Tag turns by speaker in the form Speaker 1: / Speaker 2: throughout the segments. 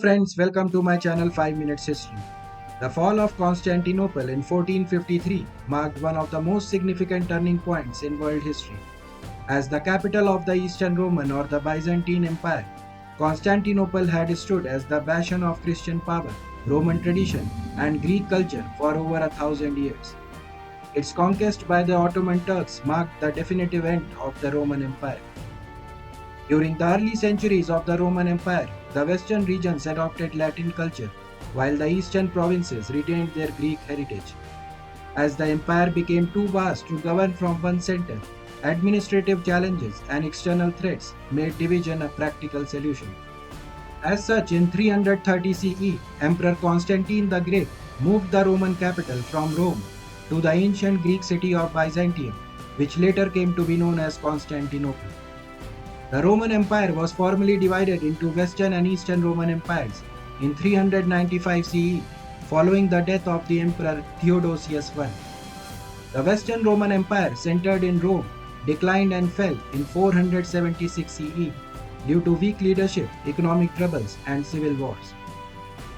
Speaker 1: friends, welcome to my channel 5 Minutes History. The fall of Constantinople in 1453 marked one of the most significant turning points in world history. As the capital of the Eastern Roman or the Byzantine Empire, Constantinople had stood as the bastion of Christian power, Roman tradition, and Greek culture for over 1,000 years. Its conquest by the Ottoman Turks marked the definitive end of the Roman Empire. During the early centuries of the Roman Empire, the western regions adopted Latin culture, while the eastern provinces retained their Greek heritage. As the empire became too vast to govern from one center, administrative challenges and external threats made division a practical solution. As such, in 330 CE, Emperor Constantine the Great moved the Roman capital from Rome to the ancient Greek city of Byzantium, which later came to be known as Constantinople. The Roman Empire was formally divided into Western and Eastern Roman empires in 395 CE, following the death of the Emperor Theodosius I. The Western Roman Empire, centered in Rome, declined and fell in 476 CE due to weak leadership, economic troubles, and civil wars.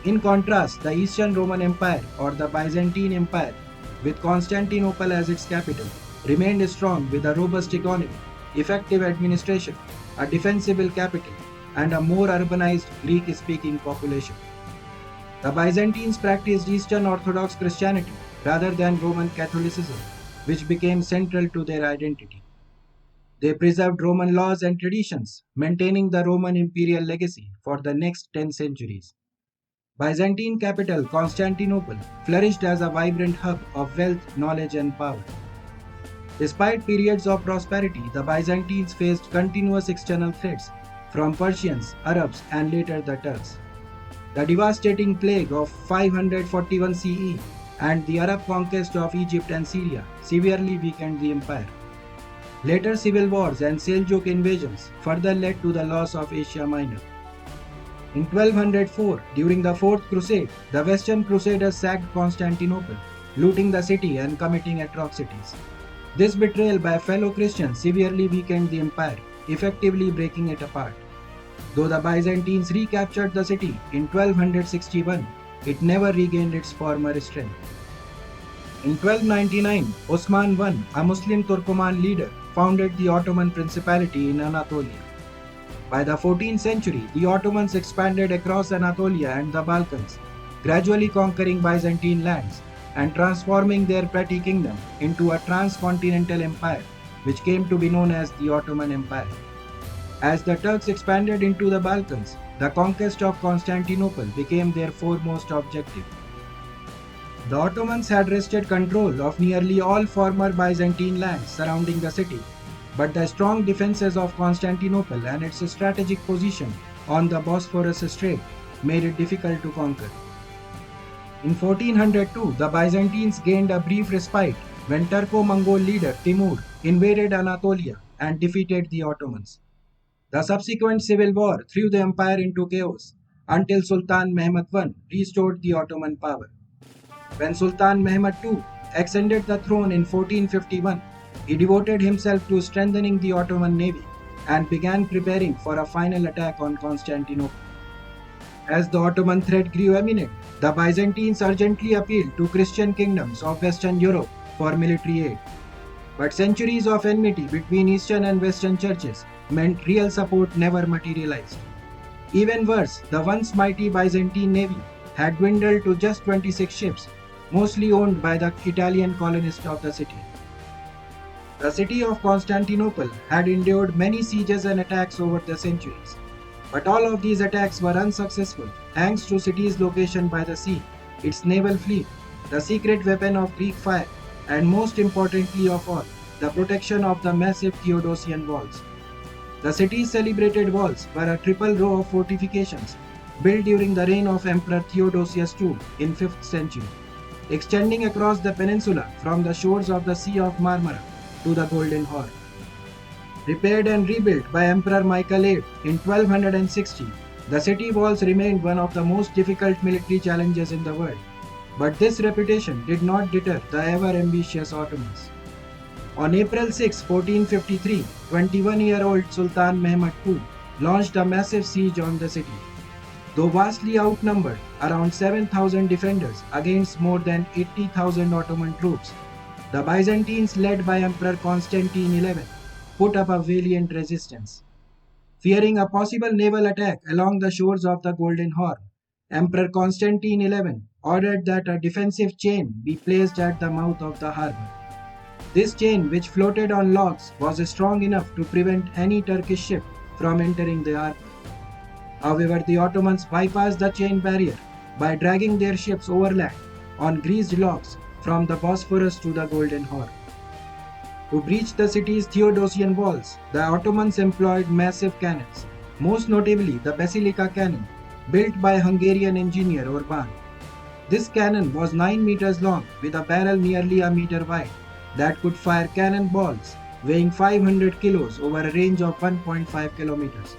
Speaker 1: In contrast, the Eastern Roman Empire, or the Byzantine Empire, with Constantinople as its capital, remained strong with a robust economy, effective administration, a defensible capital, and a more urbanized Greek-speaking population. The Byzantines practiced Eastern Orthodox Christianity rather than Roman Catholicism, which became central to their identity. They preserved Roman laws and traditions, maintaining the Roman imperial legacy for the next 10 centuries. Byzantine capital Constantinople flourished as a vibrant hub of wealth, knowledge, and power. Despite periods of prosperity, the Byzantines faced continuous external threats from Persians, Arabs, and later the Turks. The devastating plague of 541 CE and the Arab conquest of Egypt and Syria severely weakened the empire. Later civil wars and Seljuk invasions further led to the loss of Asia Minor. In 1204, during the Fourth Crusade, the Western Crusaders sacked Constantinople, looting the city and committing atrocities. This betrayal by fellow Christians severely weakened the empire, effectively breaking it apart. Though the Byzantines recaptured the city in 1261, it never regained its former strength. In 1299, Osman I, a Muslim Turkoman leader, founded the Ottoman Principality in Anatolia. By the 14th century, the Ottomans expanded across Anatolia and the Balkans, gradually conquering Byzantine lands and transforming their petty kingdom into a transcontinental empire, which came to be known as the Ottoman Empire. As the Turks expanded into the Balkans, the conquest of Constantinople became their foremost objective. The Ottomans had wrested control of nearly all former Byzantine lands surrounding the city, but the strong defenses of Constantinople and its strategic position on the Bosphorus Strait made it difficult to conquer. In 1402, the Byzantines gained a brief respite when Turco-Mongol leader Timur invaded Anatolia and defeated the Ottomans. The subsequent civil war threw the empire into chaos until Sultan Mehmed I restored the Ottoman power. When Sultan Mehmed II ascended the throne in 1451, he devoted himself to strengthening the Ottoman navy and began preparing for a final attack on Constantinople. As the Ottoman threat grew imminent, the Byzantines urgently appealed to Christian kingdoms of Western Europe for military aid. But centuries of enmity between Eastern and Western churches meant real support never materialized. Even worse, the once mighty Byzantine navy had dwindled to just 26 ships, mostly owned by the Italian colonists of the city. The city of Constantinople had endured many sieges and attacks over the centuries. But all of these attacks were unsuccessful thanks to city's location by the sea, its naval fleet, the secret weapon of Greek fire, and most importantly of all, the protection of the massive Theodosian walls. The city's celebrated walls were a triple row of fortifications built during the reign of Emperor Theodosius II in 5th century, extending across the peninsula from the shores of the Sea of Marmara to the Golden Horn. Repaired and rebuilt by Emperor Michael VIII in 1260, the city walls remained one of the most difficult military challenges in the world. But this reputation did not deter the ever-ambitious Ottomans. On April 6, 1453, 21-year-old Sultan Mehmed II launched a massive siege on the city. Though vastly outnumbered, around 7,000 defenders against more than 80,000 Ottoman troops, the Byzantines, led by Emperor Constantine XI, put up a valiant resistance. Fearing a possible naval attack along the shores of the Golden Horn, Emperor Constantine XI ordered that a defensive chain be placed at the mouth of the harbor. This chain, which floated on logs, was strong enough to prevent any Turkish ship from entering the harbor. However, the Ottomans bypassed the chain barrier by dragging their ships overland on greased logs from the Bosphorus to the Golden Horn. To breach the city's Theodosian walls, the Ottomans employed massive cannons, most notably the Basilica cannon, built by Hungarian engineer Orban. This cannon was 9 meters long with a barrel nearly a meter wide that could fire cannonballs weighing 500 kilos over a range of 1.5 kilometers.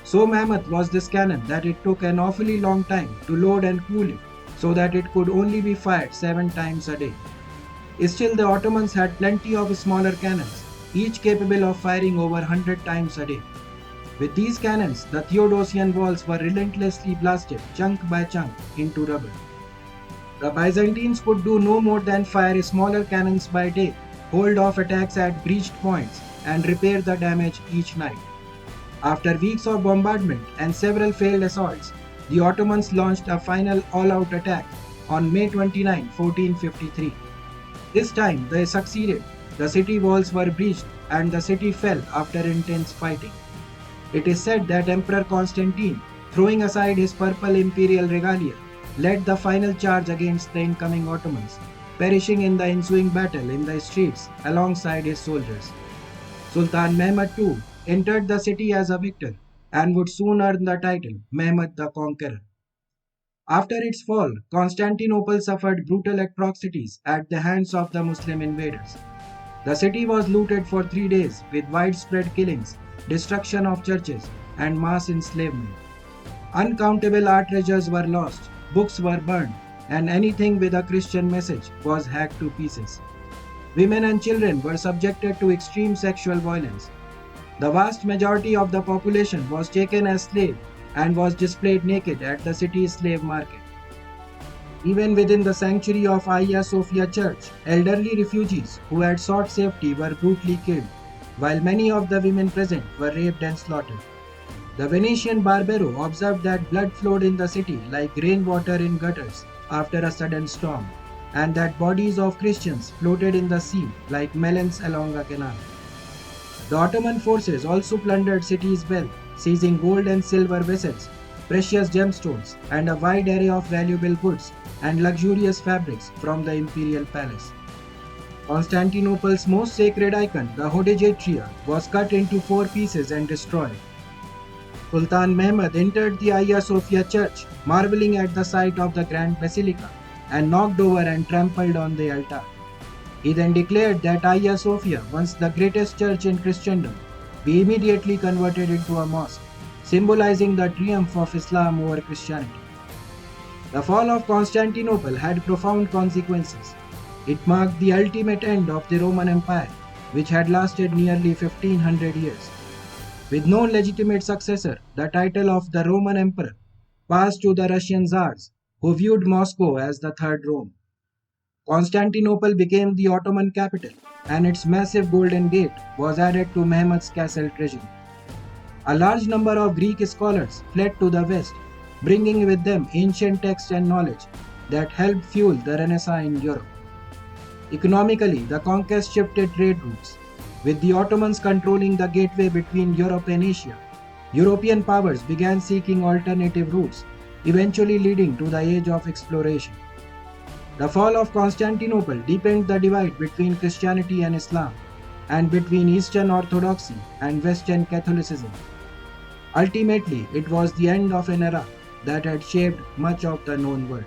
Speaker 1: So mammoth was this cannon that it took an awfully long time to load and cool it so that it could only be fired 7 times a day. Still, the Ottomans had plenty of smaller cannons, each capable of firing over 100 times a day. With these cannons, the Theodosian walls were relentlessly blasted chunk by chunk into rubble. The Byzantines could do no more than fire smaller cannons by day, hold off attacks at breached points, and repair the damage each night. After weeks of bombardment and several failed assaults, the Ottomans launched a final all-out attack on May 29, 1453. This time they succeeded. The city walls were breached and the city fell after intense fighting. It is said that Emperor Constantine, throwing aside his purple imperial regalia, led the final charge against the incoming Ottomans, perishing in the ensuing battle in the streets alongside his soldiers. Sultan Mehmed II entered the city as a victor and would soon earn the title Mehmed the Conqueror. After its fall, Constantinople suffered brutal atrocities at the hands of the Muslim invaders. The city was looted for 3 days with widespread killings, destruction of churches, and mass enslavement. Uncountable art treasures were lost, books were burned, and anything with a Christian message was hacked to pieces. Women and children were subjected to extreme sexual violence. The vast majority of the population was taken as slaves and was displayed naked at the city's slave market. Even within the sanctuary of Hagia Sophia Church, elderly refugees who had sought safety were brutally killed, while many of the women present were raped and slaughtered. The Venetian Barbero observed that blood flowed in the city like rainwater in gutters after a sudden storm, and that bodies of Christians floated in the sea like melons along a canal. The Ottoman forces also plundered city's wealth, seizing gold and silver vessels, precious gemstones, and a wide array of valuable goods and luxurious fabrics from the imperial palace. Constantinople's most sacred icon, the Hodegetria, was cut into 4 pieces and destroyed. Sultan Mehmed entered the Hagia Sophia church, marveling at the sight of the Grand Basilica, and knocked over and trampled on the altar. He then declared that Hagia Sophia, once the greatest church in Christendom, be immediately converted into a mosque, symbolizing the triumph of Islam over Christianity. The fall of Constantinople had profound consequences. It marked the ultimate end of the Roman Empire, which had lasted nearly 1500 years. With no legitimate successor, the title of the Roman Emperor passed to the Russian Tsars, who viewed Moscow as the Third Rome. Constantinople became the Ottoman capital, and its massive Golden Gate was added to Mehmed's castle treasury. A large number of Greek scholars fled to the west, bringing with them ancient texts and knowledge that helped fuel the Renaissance in Europe. Economically, the conquest shifted trade routes. With the Ottomans controlling the gateway between Europe and Asia, European powers began seeking alternative routes, eventually leading to the age of exploration. The fall of Constantinople deepened the divide between Christianity and Islam, and between Eastern Orthodoxy and Western Catholicism. Ultimately, it was the end of an era that had shaped much of the known world.